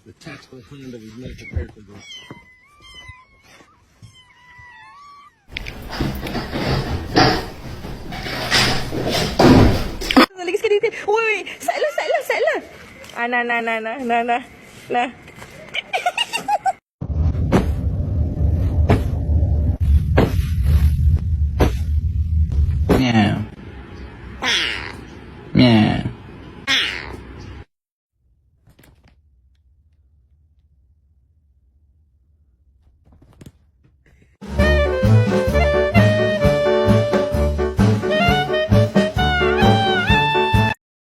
The tactful hand of his not prepared for this. Naligis ka dito. Uy, sa ila. Na.